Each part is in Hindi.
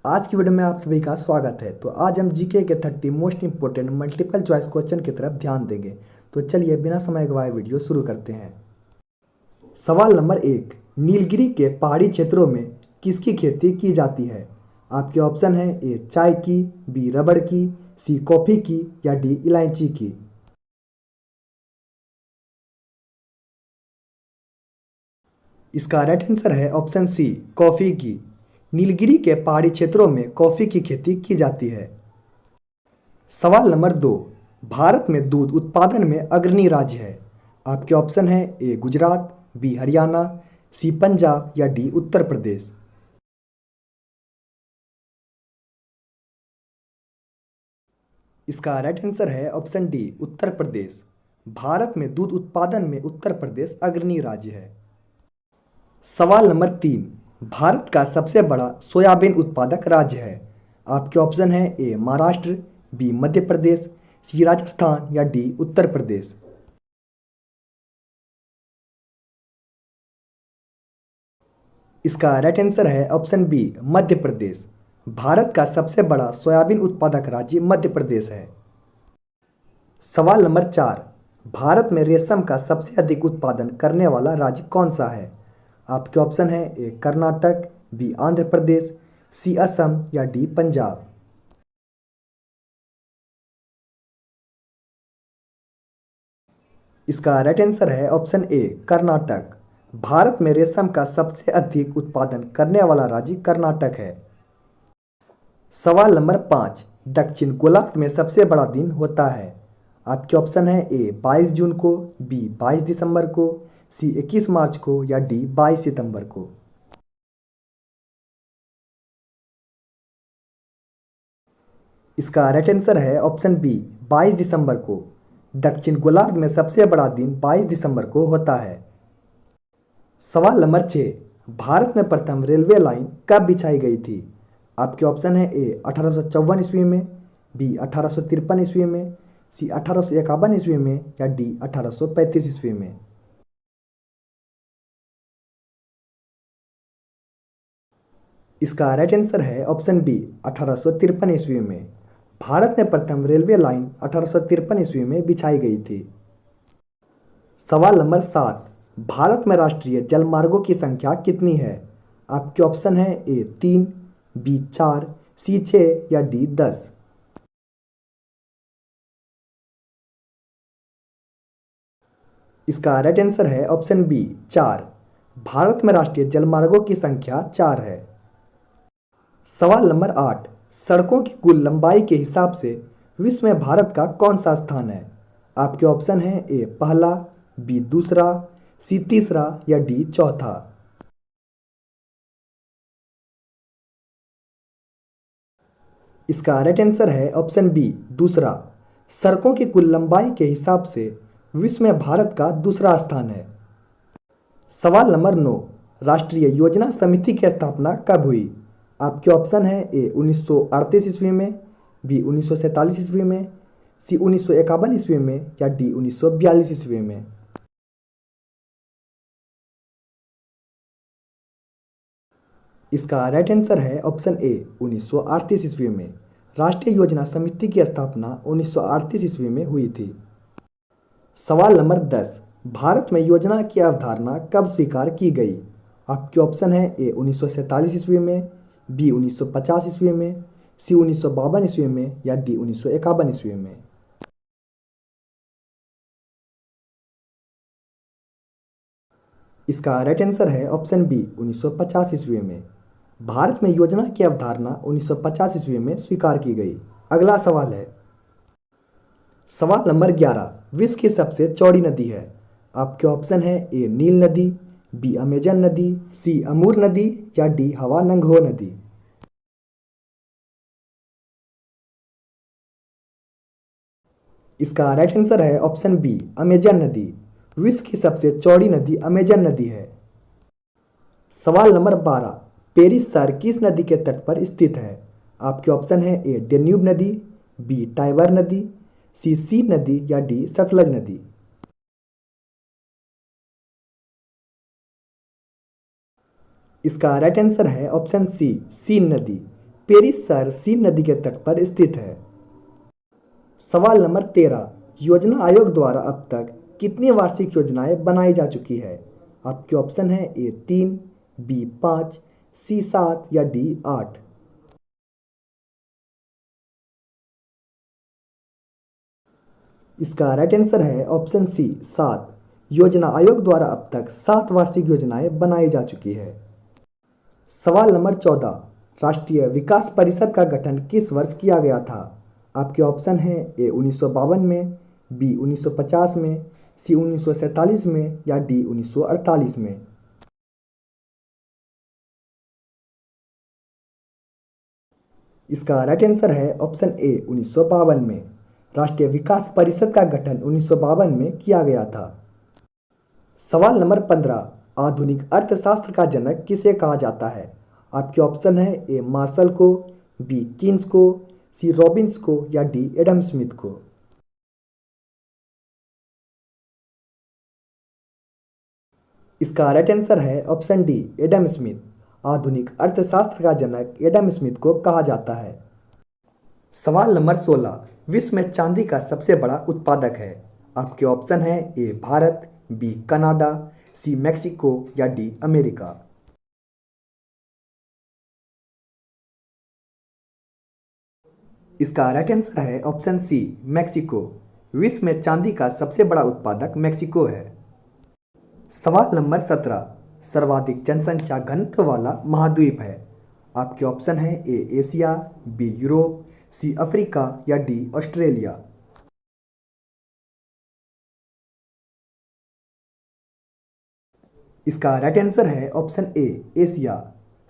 आज की वीडियो में आप सभी का स्वागत है। तो आज हम जीके के 30 most important multiple choice question की तरफ ध्यान देंगे। तो चलिए बिना समय गवाए वीडियो शुरू करते हैं। सवाल नंबर 1, नीलगिरी के पहाड़ी क्षेत्रों में किसकी खेती की जाती है? आपके ऑप्शन है ए चाय की, बी रबड़ की, सी कॉफी की या डी इलायची की। इसका राइट आंसर है ऑप्शन सी, कॉफी की। नीलगिरी के पहाड़ी क्षेत्रों में कॉफी की खेती की जाती है। सवाल नंबर 2, भारत में दूध उत्पादन में अग्रणी राज्य है। आपके ऑप्शन है ए गुजरात, बी हरियाणा, सी पंजाब या डी उत्तर प्रदेश। इसका राइट आंसर है ऑप्शन डी, उत्तर प्रदेश। भारत में दूध उत्पादन में उत्तर प्रदेश अग्रणी राज्य है। सवाल नंबर 3, भारत का सबसे बड़ा सोयाबीन उत्पादक राज्य है। आपके ऑप्शन है ए महाराष्ट्र, बी मध्य प्रदेश, सी राजस्थान या डी उत्तर प्रदेश। इसका राइट आंसर है ऑप्शन बी, मध्य प्रदेश। भारत का सबसे बड़ा सोयाबीन उत्पादक राज्य मध्य प्रदेश है। सवाल नंबर 4, भारत में रेशम का सबसे अधिक उत्पादन करने वाला राज्य कौन सा है? आपके ऑप्शन है ए कर्नाटक, बी आंध्र प्रदेश, सी असम या डी पंजाब। इसका राइट आंसर है ऑप्शन ए, कर्नाटक। भारत में रेशम का सबसे अधिक उत्पादन करने वाला राज्य कर्नाटक है। सवाल नंबर 5, दक्षिण गोलार्ध में सबसे बड़ा दिन होता है। आपके ऑप्शन है ए 22 जून को, बी 22 दिसंबर को, सी 21 मार्च को या डी 22 सितंबर को। इसका राइट आंसर है ऑप्शन बी, 22 दिसंबर को। दक्षिण गोलार्ध में सबसे बड़ा दिन 22 दिसंबर को होता है। सवाल नंबर 6, भारत में प्रथम रेलवे लाइन कब बिछाई गई थी? आपके ऑप्शन है ए 1854 ईस्वी में, बी 1853 ईस्वी में, सी 1851 ईस्वी में या डी 1835 ईस्वी में। इसका राइट आंसर है ऑप्शन बी, 1853 ईस्वी में। भारत में प्रथम रेलवे लाइन 1853 ईस्वी में बिछाई गई थी। सवाल नंबर 7, भारत में राष्ट्रीय जलमार्गों की संख्या कितनी है? आपके ऑप्शन है ए 3, बी 4, सी 6 या डी 10। इसका राइट आंसर है ऑप्शन बी, 4। भारत में राष्ट्रीय जलमार्गों की संख्या 4 है। सवाल नंबर 8, सड़कों की कुल लंबाई के हिसाब से विश्व में भारत का कौन सा स्थान है? आपके ऑप्शन है ए पहला, बी दूसरा, सी तीसरा या डी चौथा। इसका राइट आंसर है ऑप्शन बी, दूसरा। सड़कों की कुल लंबाई के हिसाब से विश्व में भारत का दूसरा स्थान है। सवाल नंबर 9, राष्ट्रीय योजना समिति की स्थापना कब हुई? आपके ऑप्शन है ए 1938 ईस्वी में, बी 1947 ईस्वी में, सी 1951 ईस्वी में या डी 1942 ईस्वी में। इसका राइट आंसर है ऑप्शन ए 1938 ईस्वी में। राष्ट्रीय योजना समिति की स्थापना 1938 ईस्वी में हुई थी। सवाल नंबर 10, भारत में योजना की अवधारणा कब स्वीकार की गई? आपके ऑप्शन है ए 1947 ईस्वी में, बी 1950 ईस्वी में, सी 1952 ईस्वी में या डी 1951 ईस्वी में। इसका राइट आंसर है ऑप्शन बी 1950 ईस्वी में। भारत में योजना की अवधारणा 1950 ईस्वी में स्वीकार की गई। अगला सवाल है सवाल नंबर 11, विश्व की सबसे चौड़ी नदी है। आपके ऑप्शन है ए नील नदी, बी अमेजन नदी, सी अमूर नदी या डी हवा नंगहो नदी। इसका राइट आंसर है ऑप्शन बी, अमेजन नदी। विश्व की सबसे चौड़ी नदी अमेजन नदी है। सवाल नंबर 12, पेरिस शहर किस नदी के तट पर स्थित है? आपके ऑप्शन है ए डेन्यूब नदी, बी टाइबर नदी, सी सीन नदी या डी सतलज नदी। इसका राइट आंसर है ऑप्शन सी, सीन नदी। पेरिस शहर सीन नदी के तट पर स्थित है। सवाल नंबर 13, योजना आयोग द्वारा अब तक कितनी वार्षिक योजनाएं बनाई जा चुकी है? आपके ऑप्शन है ए 3, बी 5, सी 7 या डी 8। इसका राइट आंसर है ऑप्शन सी 7। योजना आयोग द्वारा अब तक 7 वार्षिक योजनाएं बनाई जा चुकी है। सवाल नंबर 14, राष्ट्रीय विकास परिषद का गठन किस वर्ष किया गया था? आपके ऑप्शन है ए 1952 में, बी 1950 में, सी 1947 में या डी 1948 में। इसका राइट आंसर है ऑप्शन ए 1952 में। राष्ट्रीय विकास परिषद का गठन 1952 में किया गया था। सवाल नंबर 15, आधुनिक अर्थशास्त्र का जनक किसे कहा जाता है? आपके ऑप्शन है ए मार्शल को, बी कीन्स को, सी रॉबिन्स को या डी एडम स्मिथ को। इसका राइट आंसर है ऑप्शन डी एडम स्मिथ। आधुनिक अर्थशास्त्र का जनक एडम स्मिथ को कहा जाता है। सवाल नंबर 16, विश्व में चांदी का सबसे बड़ा उत्पादक है? आपके ऑप्शन है ए भारत, बी कनाडा, सी मैक्सिको या डी अमेरिका। इसका राइट आंसर है ऑप्शन सी मैक्सिको। विश्व में चांदी का सबसे बड़ा उत्पादक मैक्सिको है। सवाल नंबर 17, सर्वाधिक जनसंख्या घनत्व वाला महाद्वीप है? आपके ऑप्शन है A Asia, B Europe, C Africa या डी ऑस्ट्रेलिया। इसका राइट आंसर है ऑप्शन ए एशिया।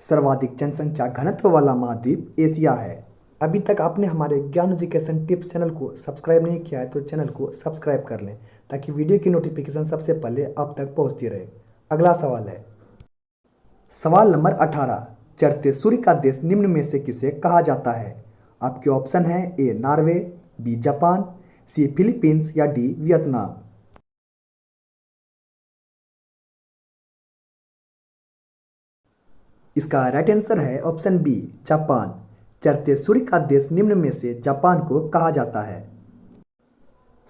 सर्वाधिक जनसंख्या घनत्व वाला महाद्वीप एशिया है। अभी तक आपने हमारे ज्ञान एजुकेशन टिप्स चैनल को सब्सक्राइब नहीं किया है तो चैनल को सब्सक्राइब कर लें ताकि वीडियो की नोटिफिकेशन सबसे पहले आप तक पहुंचती रहे। अगला सवाल है सवाल नंबर 18, चढ़ते सूर्य का देश निम्न में से किसे कहा जाता है? आपके ऑप्शन है A Norway, B Japan, C Philippines या डी वियतनाम। इसका राइट आंसर है ऑप्शन बी जापान। चढ़ते सूर्य का देश निम्न में से जापान को कहा जाता है।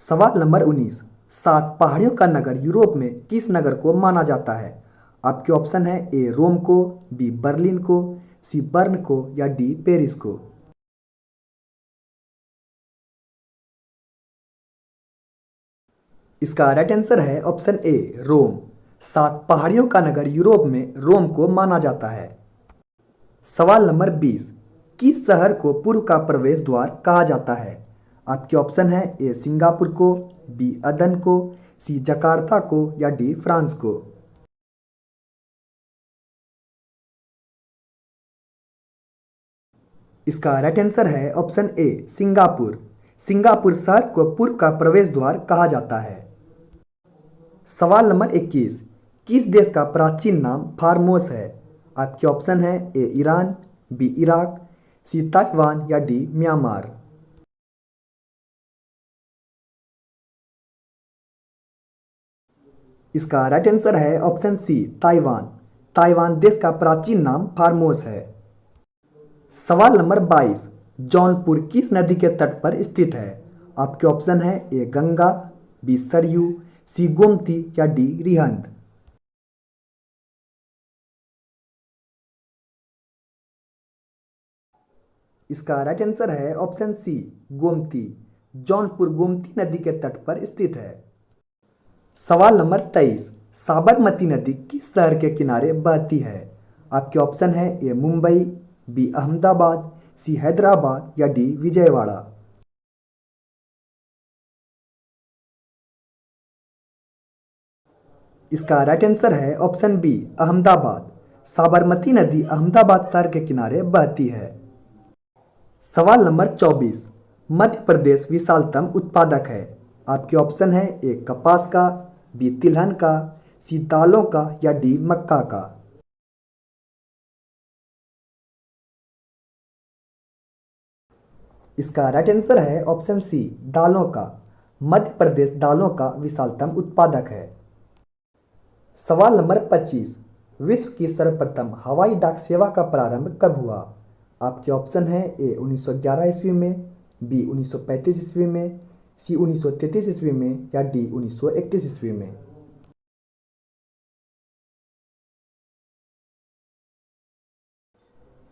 सवाल नंबर 19, 7 पहाड़ियों का नगर यूरोप में किस नगर को माना जाता है? आपके ऑप्शन है ए रोम को, बी बर्लिन को, सी बर्न को या डी पेरिस को। इसका राइट आंसर है ऑप्शन ए रोम। 7 पहाड़ियों का नगर यूरोप में रोम को माना जाता है। सवाल नंबर 20, किस शहर को पूर्व का प्रवेश द्वार कहा जाता है? आपके ऑप्शन है ए सिंगापुर को, बी अदन को, सी जकार्ता को या डी फ्रांस को। इसका राइट आंसर है ऑप्शन ए सिंगापुर। सिंगापुर शहर को पूर्व का प्रवेश द्वार कहा जाता है। सवाल नंबर 21, किस देश का प्राचीन नाम फारमोस है? आपके ऑप्शन है ए ईरान, बी इराक, सी ताइवान या डी म्यांमार। इसका राइट आंसर है ऑप्शन सी ताइवान। ताइवान देश का प्राचीन नाम फारमोस है। सवाल नंबर 22, जौनपुर किस नदी के तट पर स्थित है? आपके ऑप्शन है ए गंगा, बी सरयू, सी गोमती या डी रिहंद। इसका राइट आंसर है ऑप्शन सी गोमती। जौनपुर गोमती नदी के तट पर स्थित है। सवाल नंबर 23, साबरमती नदी किस शहर के किनारे बहती है? आपके ऑप्शन है ए मुंबई, बी अहमदाबाद, सी हैदराबाद या डी विजयवाड़ा। इसका राइट आंसर है ऑप्शन बी अहमदाबाद। साबरमती नदी अहमदाबाद शहर के किनारे बहती है। सवाल नंबर 24, मध्य प्रदेश विशालतम उत्पादक है? आपके ऑप्शन है ए कपास का, बी तिलहन का, सी दालों का या डी मक्का का। इसका राइट आंसर है ऑप्शन सी दालों का। मध्य प्रदेश दालों का विशालतम उत्पादक है। सवाल नंबर 25, विश्व की सर्वप्रथम हवाई डाक सेवा का प्रारंभ कब हुआ? आपके ऑप्शन है ए 1911 ईस्वी में, बी 1935 ईस्वी में, सी 1933 ईस्वी में या डी 1931 ईस्वी में।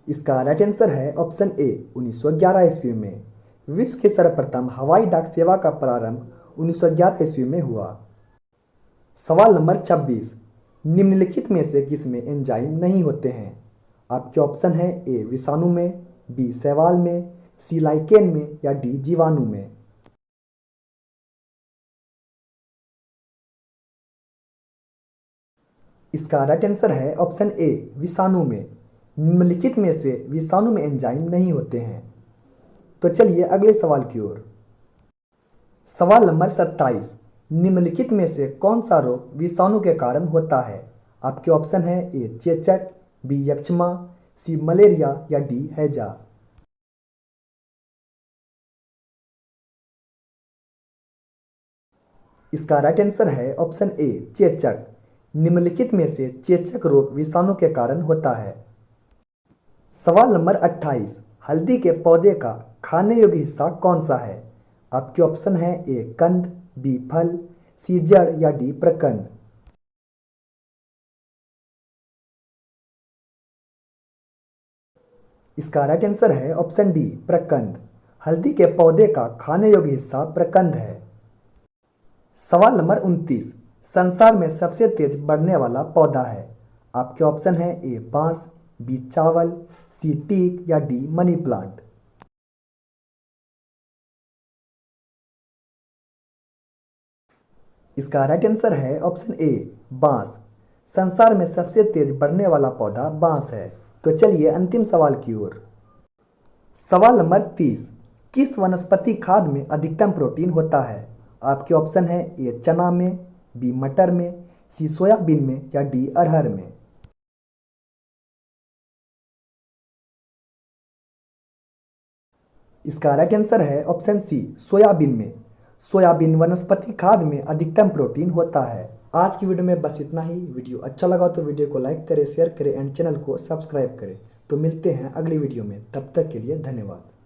इसका राइट आंसर है ऑप्शन ए 1911 ईस्वी में। विश्व के सर्वप्रथम हवाई डाक सेवा का प्रारंभ 1911 ईस्वी में हुआ। सवाल नंबर 26, निम्नलिखित में से किसमें एंजाइम नहीं होते हैं? आपके ऑप्शन है ए विषाणु में, बी शैवाल में, सी लाइकेन में या डी जीवाणु में। इसका राइट आंसर है ऑप्शन ए विषाणु में। निम्नलिखित में से विषाणु में एंजाइम नहीं होते हैं। तो चलिए अगले सवाल की ओर। सवाल नंबर 27, निम्नलिखित में से कौन सा रोग विषाणु के कारण होता है? आपके ऑप्शन है ए चेचक, बी यक्ष्मा, सी मलेरिया या डी हैजा। इसका राइट आंसर है ऑप्शन ए चेचक। निम्नलिखित में से चेचक रोग विषाणु के कारण होता है। सवाल नंबर 28, हल्दी के पौधे का खाने योग्य हिस्सा कौन सा है? आपके ऑप्शन है ए कंद, बी फल, सी जड़ या डी प्रकंद। इसका राइट आंसर है ऑप्शन डी प्रकंद। हल्दी के पौधे का खाने योग्य हिस्सा प्रकंद है। सवाल नंबर 29, संसार में सबसे तेज बढ़ने वाला पौधा है? आपके ऑप्शन है ए बांस, बी चावल, सी टीक या डी मनी प्लांट। इसका राइट आंसर है ऑप्शन ए बांस। संसार में सबसे तेज बढ़ने वाला पौधा बांस है। तो चलिए अंतिम सवाल की ओर। सवाल नंबर 30, किस वनस्पति खाद में अधिकतम प्रोटीन होता है? आपके ऑप्शन है ए चना में, बी मटर में, सी सोयाबीन में या डी अरहर में। इसका राइट आंसर है ऑप्शन सी सोयाबीन में। सोयाबीन वनस्पति खाद में अधिकतम प्रोटीन होता है। आज की वीडियो में बस इतना ही। वीडियो अच्छा लगा तो वीडियो को लाइक करें, शेयर करें एंड चैनल को सब्सक्राइब करें। तो मिलते हैं अगली वीडियो में, तब तक के लिए धन्यवाद।